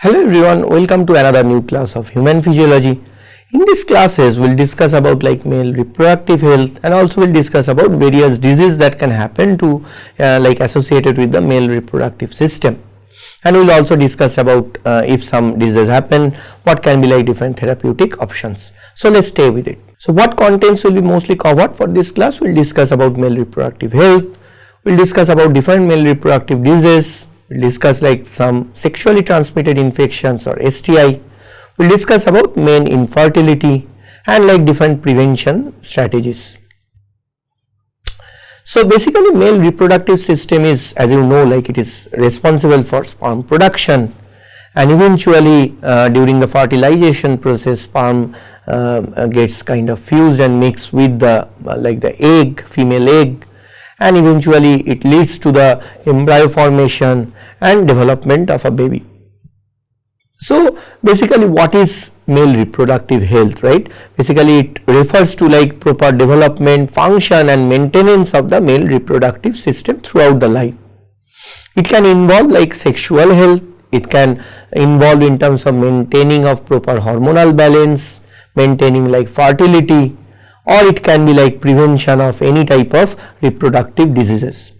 Hello everyone, welcome to another new class of human physiology. In these classes, we'll discuss about like male reproductive health, and also we'll discuss about various diseases that can happen to like associated with the male reproductive system. And we'll also discuss about if some diseases happen, what can be like different therapeutic options. So let's stay with it. So what contents will be mostly covered for this class? We'll discuss about male reproductive health, we'll discuss about different male reproductive diseases, we'll discuss like some sexually transmitted infections or STI, we'll discuss about men infertility and like different prevention strategies. So basically male reproductive system is, as you know, like it is responsible for sperm production, and eventually during the fertilization process sperm gets kind of fused and mixed with the like the egg, female egg, and eventually it leads to the embryo formation and development of a baby. So basically what is male reproductive health, right? Basically it refers to like proper development, function and maintenance of the male reproductive system throughout the life. It can involve like sexual health, it can involve in terms of maintaining of proper hormonal balance, maintaining like fertility, or it can be like prevention of any type of reproductive diseases.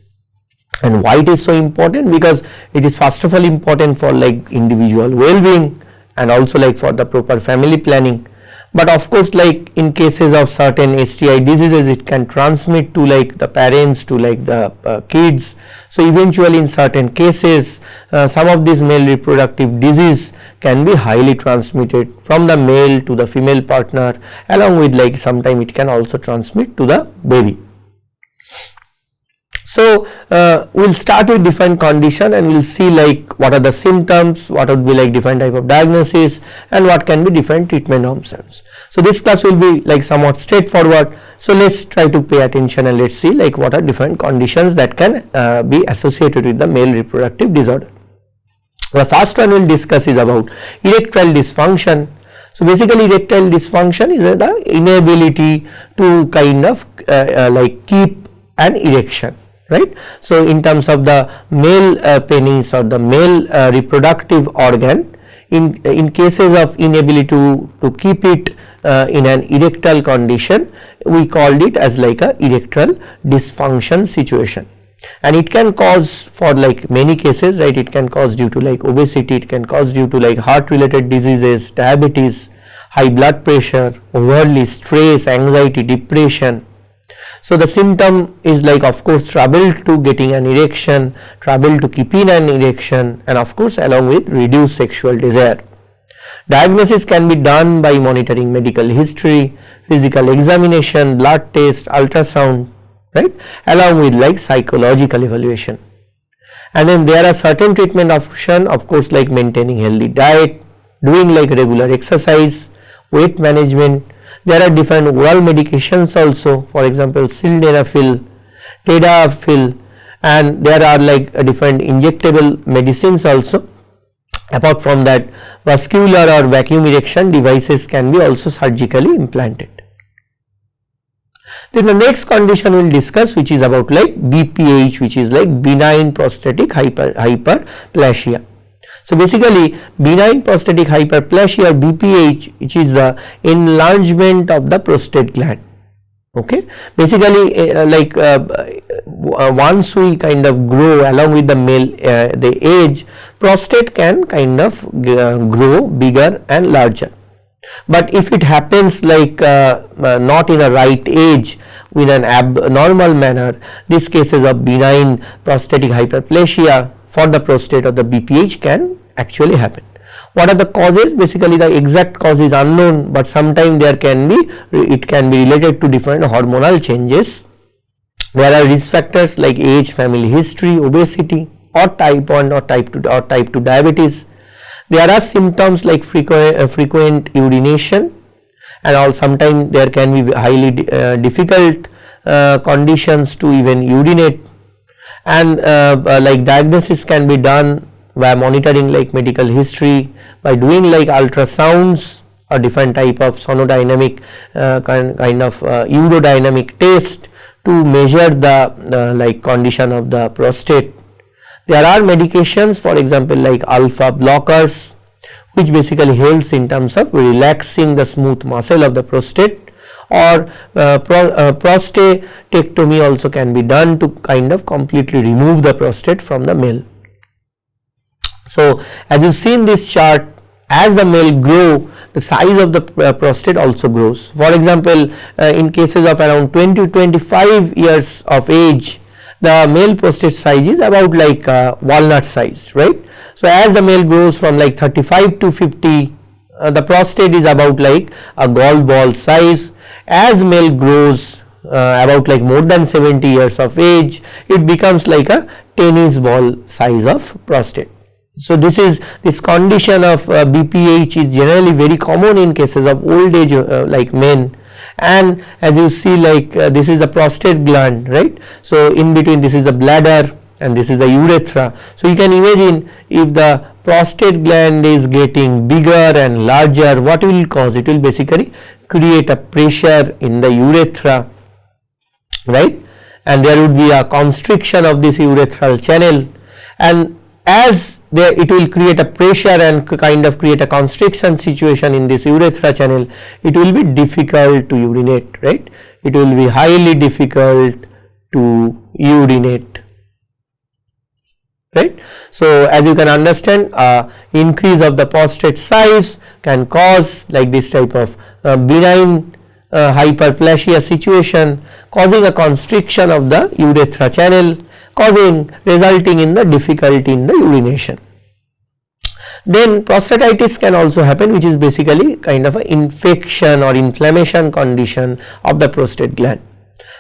And why it is so important? Because it is first of all important for like individual well-being and also like for the proper family planning. But of course like in cases of certain STI diseases, it can transmit to like the parents to like the kids. So eventually in certain cases some of these male reproductive disease can be highly transmitted from the male to the female partner, along with like sometime it can also transmit to the baby. So we'll start with different condition and we'll see like what are the symptoms, what would be like different type of diagnosis, and what can be different treatment options. So this class will be like somewhat straightforward. So let's try to pay attention and let's see like what are different conditions that can be associated with the male reproductive disorder. The first one we'll discuss is about erectile dysfunction. So basically erectile dysfunction is the inability to kind of like keep an erection, right? So in terms of the male penis or the male reproductive organ, in cases of inability to keep it in an erectile condition, we called it as like a erectile dysfunction situation. And it can cause for like many cases, right? It can cause due to like obesity, it can cause due to like heart related diseases, diabetes, high blood pressure, overly stress, anxiety, depression. So the symptom is like of course trouble to getting an erection, trouble to keeping an erection, and of course along with reduced sexual desire. Diagnosis can be done by monitoring medical history, physical examination, blood test, ultrasound, right, along with like psychological evaluation. And then there are certain treatment options, of course, like maintaining healthy diet, doing like regular exercise, weight management. There are different oral medications also, for example sildenafil, tadalafil, and there are like different injectable medicines also. Apart from that, vascular or vacuum erection devices can be also surgically implanted. Then the next condition we will discuss, which is about like BPH, which is like benign prostatic hyperplasia. So basically benign prostatic hyperplasia or BPH, which is the enlargement of the prostate gland. Okay, basically once we kind of grow along with the male the age, prostate can kind of grow bigger and larger. But if it happens like not in a right age, in an abnormal manner, these cases of benign prostatic hyperplasia for the prostate or the BPH can actually happen. What are the causes? Basically the exact cause is unknown, but sometimes it can be related to different hormonal changes. There are risk factors like age, family history, obesity, or type 1 or type 2 diabetes. There are symptoms like frequent urination, and sometimes there can be highly difficult conditions to even urinate, and like diagnosis can be done by monitoring like medical history, by doing like ultrasounds or different type of sonodynamic kind of urodynamic test to measure the like condition of the prostate. There are medications, for example like alpha blockers, which basically helps in terms of relaxing the smooth muscle of the prostate, or prostatectomy also can be done to kind of completely remove the prostate from the male. So, as you see in this chart, as the male grow, the size of the prostate also grows. For example, in cases of around 20 to 25 years of age, the male prostate size is about like walnut size, right. So, as the male grows from like 35 to 50, the prostate is about like a golf ball size. As male grows about like more than 70 years of age, it becomes like a tennis ball size of prostate. So, this condition of BPH is generally very common in cases of old age like men, and as you see like this is the prostate gland, right. So, in between this is the bladder and this is the urethra. So, you can imagine if the prostate gland is getting bigger and larger, what will cause? It will basically create a pressure in the urethra, right, and there would be a constriction of this urethral channel, and as there it will create a pressure and kind of create a constriction situation in this urethra channel, it will be difficult to urinate, right. It will be highly difficult to urinate, right. So, as you can understand, increase of the prostate size can cause like this type of benign hyperplasia situation, causing a constriction of the urethra channel, resulting in the difficulty in the urination. Then prostatitis can also happen, which is basically kind of an infection or inflammation condition of the prostate gland.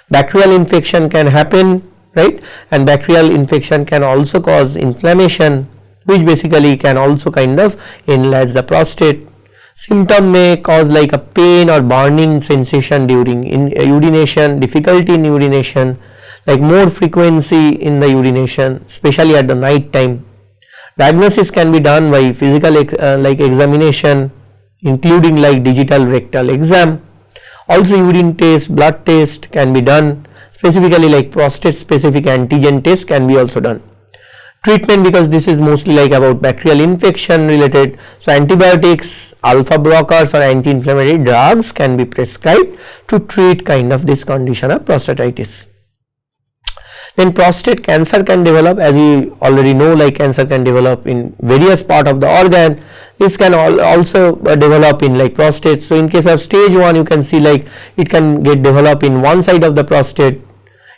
Bacterial infection can happen, right, and bacterial infection can also cause inflammation, which basically can also kind of enlarge the prostate. Symptom may cause like a pain or burning sensation during urination, difficulty in urination, like more frequency in the urination, especially at the night time. Diagnosis can be done by physical like examination, including like digital rectal exam. Also urine test, blood test can be done, specifically like prostate specific antigen test can be also done. Treatment, because this is mostly like about bacterial infection related, so antibiotics, alpha blockers or anti-inflammatory drugs can be prescribed to treat kind of this condition of prostatitis. Then prostate cancer can develop, as we already know, like cancer can develop in various part of the organ. This can also develop in like prostate. So, in case of stage 1, you can see like it can get develop in one side of the prostate.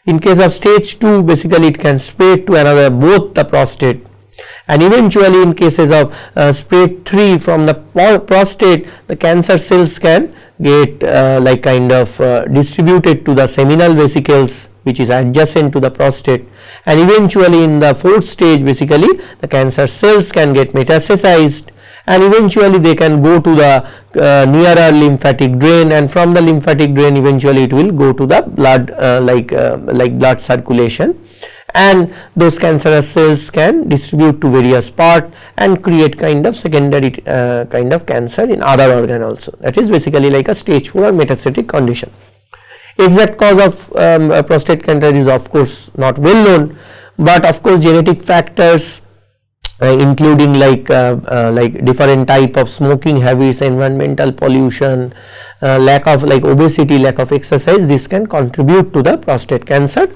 In case of stage 2, basically it can spread to another both the prostate, and eventually in cases of spread 3 from the prostate, the cancer cells can get like kind of distributed to the seminal vesicles, which is adjacent to the prostate, and eventually in the 4th stage basically the cancer cells can get metastasized, and eventually they can go to the nearer lymphatic drain, and from the lymphatic drain eventually it will go to the blood like blood circulation, and those cancerous cells can distribute to various part and create kind of secondary kind of cancer in other organ also. That is basically like a stage 4 or metastatic condition. Exact cause of prostate cancer is of course not well known, but of course genetic factors including like different type of smoking habits, environmental pollution, lack of like obesity, lack of exercise, this can contribute to the prostate cancer.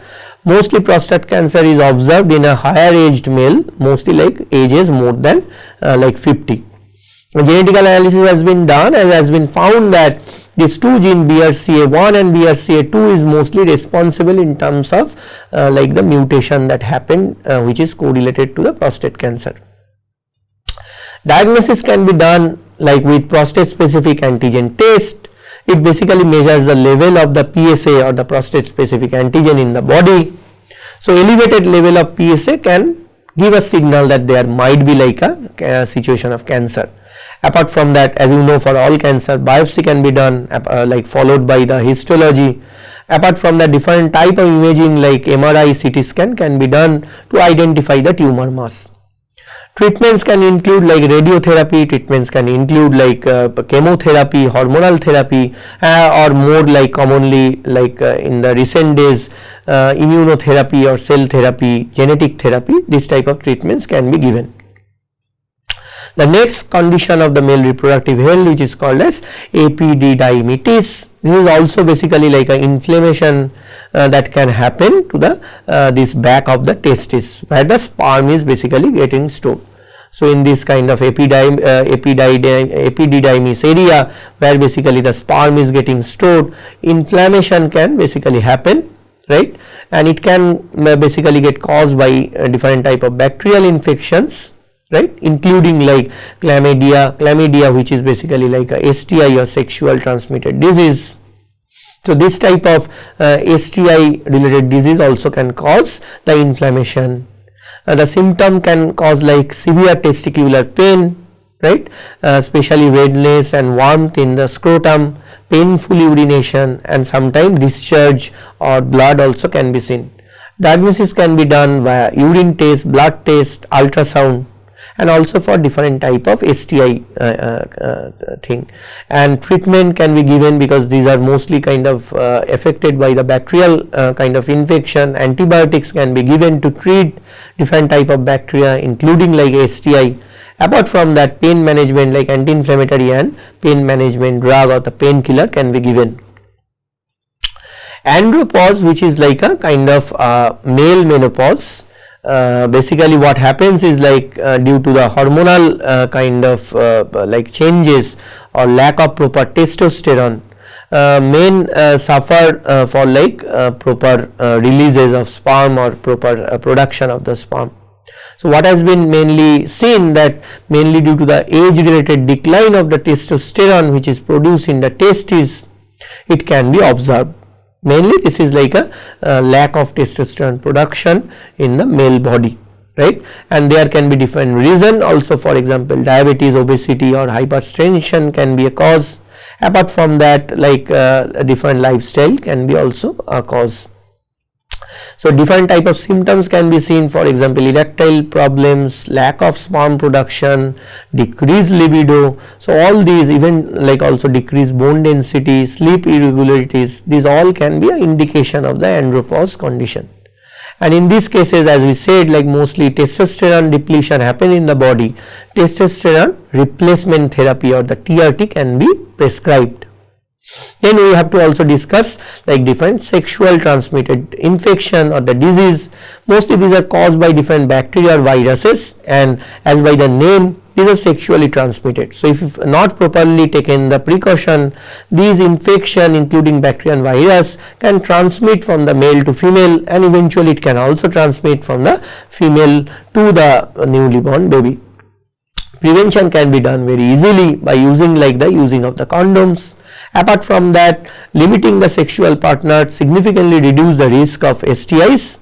Mostly prostate cancer is observed in a higher aged male, mostly like ages more than like 50. Genetic analysis has been done and has been found that this 2 gene BRCA1 and BRCA2 is mostly responsible in terms of like the mutation that happened which is correlated to the prostate cancer. Diagnosis can be done like with prostate specific antigen test. It basically measures the level of the PSA or the prostate specific antigen in the body. So, elevated level of PSA can give a signal that there might be like a situation of cancer. Apart from that, as you know, for all cancer, biopsy can be done like followed by the histology. Apart from the different type of imaging like MRI, CT scan can be done to identify the tumor mass. Treatments can include like radiotherapy, treatments can include like chemotherapy, hormonal therapy, or more like commonly like in the recent days immunotherapy or cell therapy, genetic therapy, this type of treatments can be given. The next condition of the male reproductive health, which is called as epididymitis. This is also basically like an inflammation that can happen to the this back of the testis, where the sperm is basically getting stored. So, in this kind of epididymis area, where basically the sperm is getting stored, inflammation can basically happen, right, and it can basically get caused by different type of bacterial infections, right, including like chlamydia, which is basically like a STI or sexual transmitted disease. So, this type of STI related disease also can cause the inflammation. The symptom can cause like severe testicular pain, right, especially redness and warmth in the scrotum, painful urination, and sometimes discharge or blood also can be seen. Diagnosis can be done via urine test, blood test, ultrasound, and also for different type of STI thing, and treatment can be given because these are mostly kind of affected by the bacterial kind of infection. Antibiotics can be given to treat different type of bacteria, including like STI. Apart from that, pain management like anti-inflammatory and pain management drug or the painkiller can be given. Andropause, which is like a kind of male menopause. Basically what happens is like due to the hormonal kind of like changes or lack of proper testosterone, men suffer for like proper releases of sperm or proper production of the sperm. So, what has been mainly seen that mainly due to the age related decline of the testosterone which is produced in the testes, it can be observed. Mainly this is like a lack of testosterone production in the male body, right, and there can be different reason also. For example, diabetes, obesity or hypertension can be a cause. Apart from that, like a different lifestyle can be also a cause. So, different type of symptoms can be seen, for example, erectile problems, lack of sperm production, decreased libido. So, all these, even like also decreased bone density, sleep irregularities, these all can be an indication of the andropause condition. And in these cases, as we said, like mostly testosterone depletion happen in the body, testosterone replacement therapy or the TRT can be prescribed. Then we have to also discuss like different sexual transmitted infection or the disease. Mostly these are caused by different bacteria or viruses, and as by the name, these are sexually transmitted. So, if not properly taken the precaution, these infection including bacteria and virus can transmit from the male to female, and eventually it can also transmit from the female to the newly born baby. Prevention can be done very easily by using like the using of the condoms. Apart from that, limiting the sexual partner significantly reduce the risk of STIs.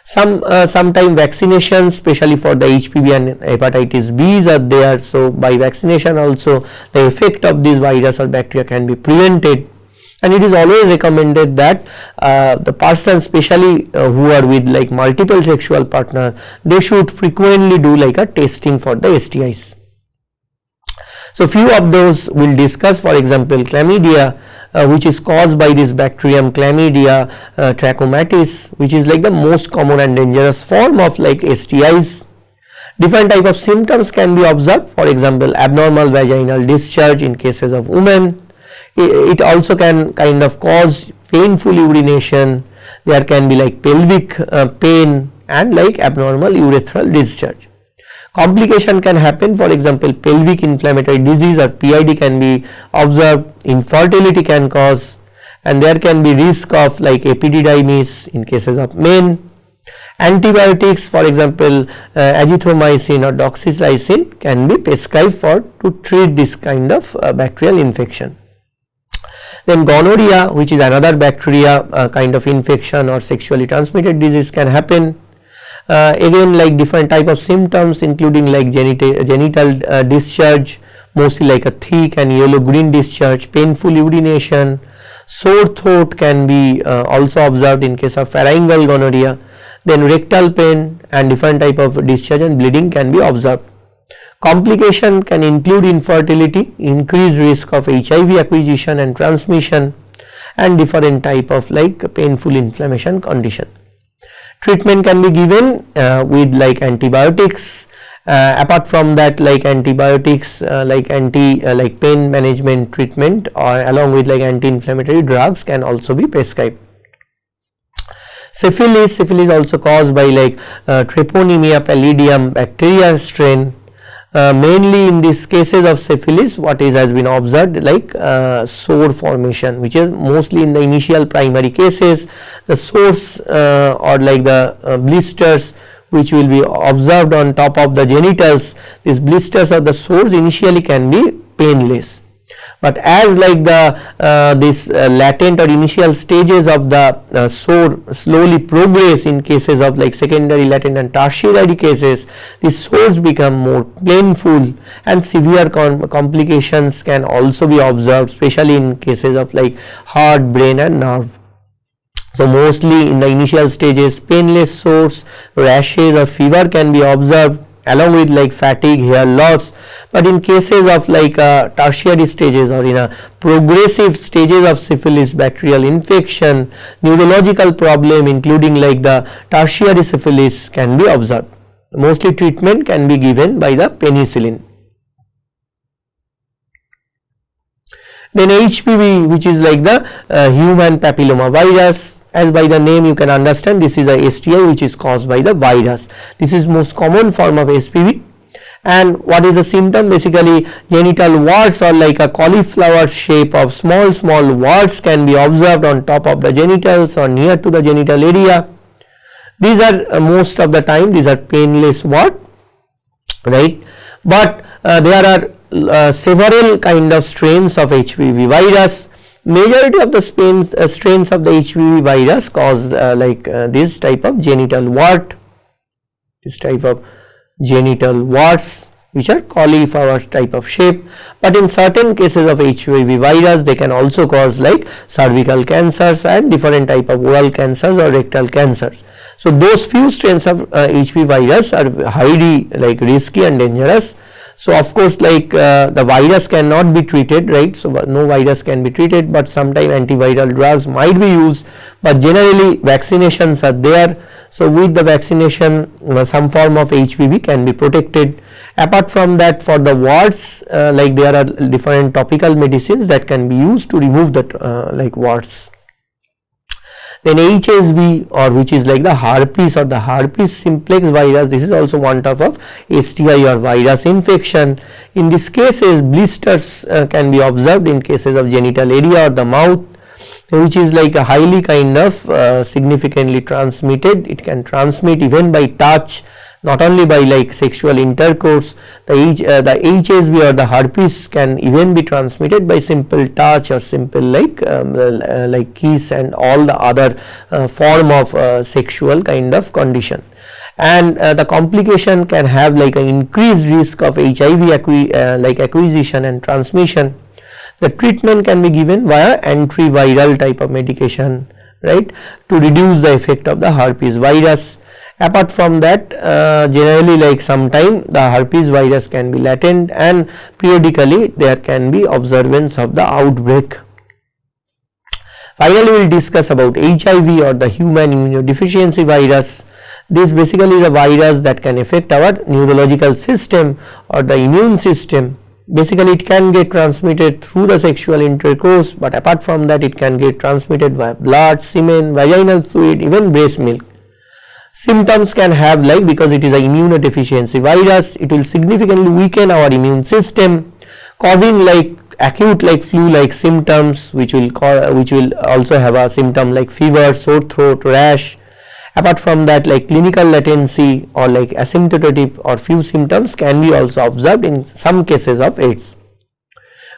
Sometime vaccinations, especially for the HPV and hepatitis B's are there. So, by vaccination also the effect of this virus or bacteria can be prevented. And it is always recommended that the person, especially who are with like multiple sexual partner, they should frequently do like a testing for the STIs. So, few of those we will discuss. For example, chlamydia, which is caused by this bacterium Chlamydia trachomatis, which is like the most common and dangerous form of like STIs. Different type of symptoms can be observed. For example, abnormal vaginal discharge in cases of women. It also can kind of cause painful urination. There can be like pelvic pain and like abnormal urethral discharge. Complication can happen, for example, pelvic inflammatory disease or PID can be observed, infertility can cause, and there can be risk of like epididymis in cases of men. Antibiotics, for example, azithromycin or doxycycline can be prescribed for to treat this kind of bacterial infection. Then gonorrhea, which is another bacteria kind of infection or sexually transmitted disease, can happen. Again, like different type of symptoms including like genital discharge, mostly like a thick and yellow green discharge, painful urination, sore throat can be also observed in case of pharyngeal gonorrhea. Then rectal pain and different type of discharge and bleeding can be observed. Complication can include infertility, increased risk of HIV acquisition and transmission, and different type of like painful inflammation condition. Treatment can be given with like antibiotics, Apart from that, like antibiotics, like pain management treatment, or along with like anti-inflammatory drugs can also be prescribed. Syphilis also caused by like Treponema pallidum bacteria strain. Mainly in these cases of syphilis, what has been observed, like sore formation, which is mostly in the initial primary cases. The sores or like the blisters which will be observed on top of the genitals, these blisters or the sores initially can be painless. But as like the this latent or initial stages of the sore slowly progress in cases of like secondary, latent and tertiary cases, the sores become more painful and severe complications can also be observed, especially in cases of like heart, brain and nerve. So, mostly in the initial stages, painless sores, rashes or fever can be observed along with like fatigue, hair loss. But in cases of like tertiary stages or in a progressive stages of syphilis, bacterial infection, neurological problem including like the tertiary syphilis can be observed. Mostly treatment can be given by the penicillin. Then HPV, which is like the human papilloma virus. As by the name you can understand, this is a STI which is caused by the virus. This is most common form of HPV. And what is the symptom? Basically genital warts or like a cauliflower shape of small warts can be observed on top of the genitals or near to the genital area. These are most of the time these are painless wart, right? But there are several kind of strains of HPV virus. Majority of the strains of the HPV virus cause this type of genital wart, which are cauliflower type of shape. But in certain cases of HPV virus, they can also cause like cervical cancers and different type of oral cancers or rectal cancers. So those few strains of HPV virus are highly like risky and dangerous. So of course like the virus cannot be treated, right? So no virus can be treated, but sometimes antiviral drugs might be used, but generally vaccinations are there. So with the vaccination some form of HPV can be protected. Apart from that, for the warts like there are different topical medicines that can be used to remove the like warts. Then HSV, or which is like the herpes or the herpes simplex virus, this is also one type of STI or virus infection. In these cases blisters can be observed in cases of genital area or the mouth, which is like a highly kind of significantly transmitted. It can transmit even by touch, not only by like sexual intercourse. The HSV or the herpes can even be transmitted by simple touch or simple like kiss and all the other form of sexual kind of condition. And the complication can have like an increased risk of HIV acquisition and transmission. The treatment can be given via antiviral type of medication, right, to reduce the effect of the herpes virus. Apart from that, generally like sometime the herpes virus can be latent and periodically there can be observance of the outbreak. Finally, we will discuss about HIV or the human immunodeficiency virus. This basically is a virus that can affect our neurological system or the immune system. Basically it can get transmitted through the sexual intercourse, but apart from that it can get transmitted via blood, semen, vaginal fluid, even breast milk. Symptoms can have like, because it is an immunodeficiency virus, it will significantly weaken our immune system, causing like acute like flu like symptoms, which will also have a symptom like fever, sore throat, rash. Apart from that, like clinical latency or like asymptomatic or few symptoms can be also observed in some cases of AIDS.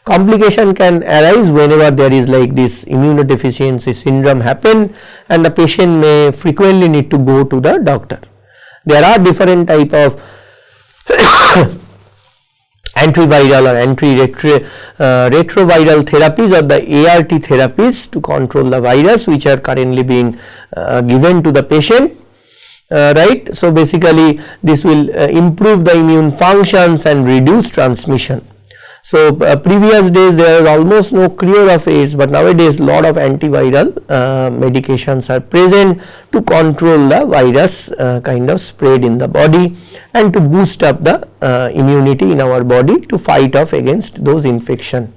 Complication can arise whenever there is like this immunodeficiency syndrome happen, and the patient may frequently need to go to the doctor. There are different type of antiviral or retroviral therapies or the ART therapies to control the virus, which are currently being given to the patient, right. So basically this will improve the immune functions and reduce transmission. So previous days there was almost no cure of AIDS, but nowadays lot of antiviral medications are present to control the virus kind of spread in the body and to boost up the immunity in our body to fight off against those infections.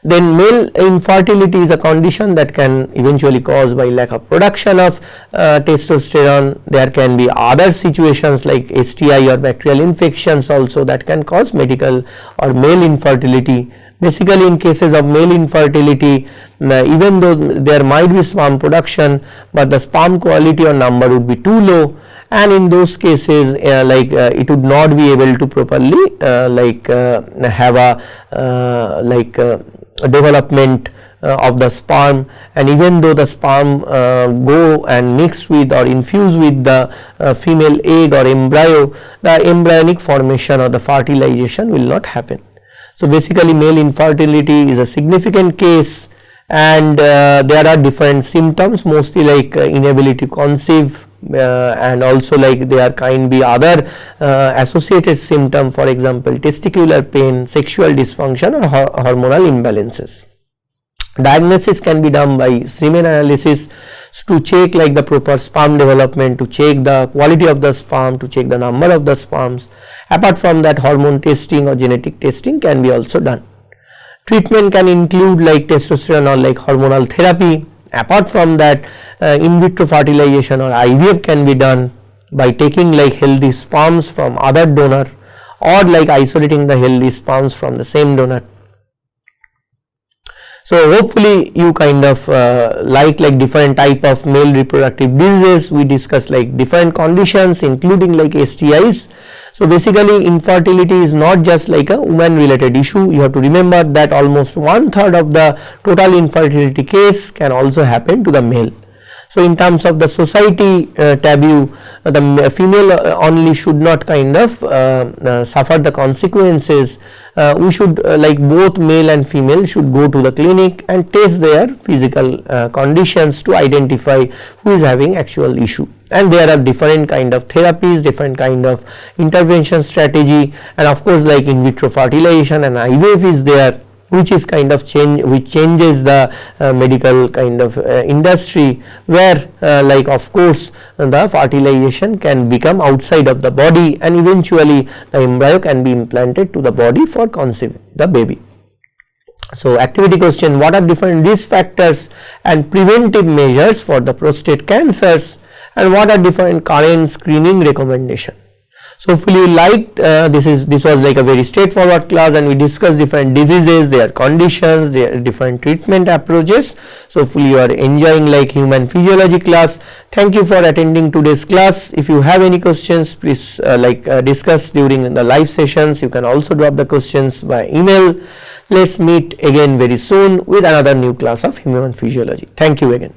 Then male infertility is a condition that can eventually caused by lack of production of testosterone. There can be other situations like STI or bacterial infections also that can cause medical or male infertility. Basically in cases of male infertility, even though there might be sperm production, but the sperm quality or number would be too low, and in those cases it would not be able to properly have a development of the sperm, and even though the sperm go and mix with or infuse with the female egg or embryo, the embryonic formation or the fertilization will not happen. So basically male infertility is a significant case, and there are different symptoms, mostly like inability to conceive, and also like there can be other associated symptom, for example testicular pain, sexual dysfunction or hormonal imbalances. Diagnosis can be done by semen analysis to check like the proper sperm development, to check the quality of the sperm, to check the number of the sperms. Apart from that, hormone testing or genetic testing can be also done. Treatment can include like testosterone or like hormonal therapy. Apart from that, in vitro fertilization or IVF can be done by taking like healthy sperms from other donor or like isolating the healthy sperms from the same donor. So hopefully you kind of like different type of male reproductive diseases. We discussed like different conditions including like STIs. So basically infertility is not just like a woman related issue. You have to remember that almost 1/3 of the total infertility case can also happen to the male. So in terms of the society taboo, the female only should not kind of suffer the consequences. We should like both male and female should go to the clinic and test their physical conditions to identify who is having actual issue. And there are different kind of therapies, different kind of intervention strategy, and of course like in vitro fertilization and IVF is there, which is kind of changes the medical kind of industry, where like of course the fertilization can become outside of the body and eventually the embryo can be implanted to the body for conceiving the baby. So activity question: what are different risk factors and preventive measures for the prostate cancers, and what are different current screening recommendation? So hopefully you liked this was like a very straightforward class, and we discussed different diseases, their conditions, their different treatment approaches. So hopefully you are enjoying like human physiology class. Thank you for attending today's class. If you have any questions, please discuss during the live sessions. You can also drop the questions by email. Let's meet again very soon with another new class of human physiology. Thank you again.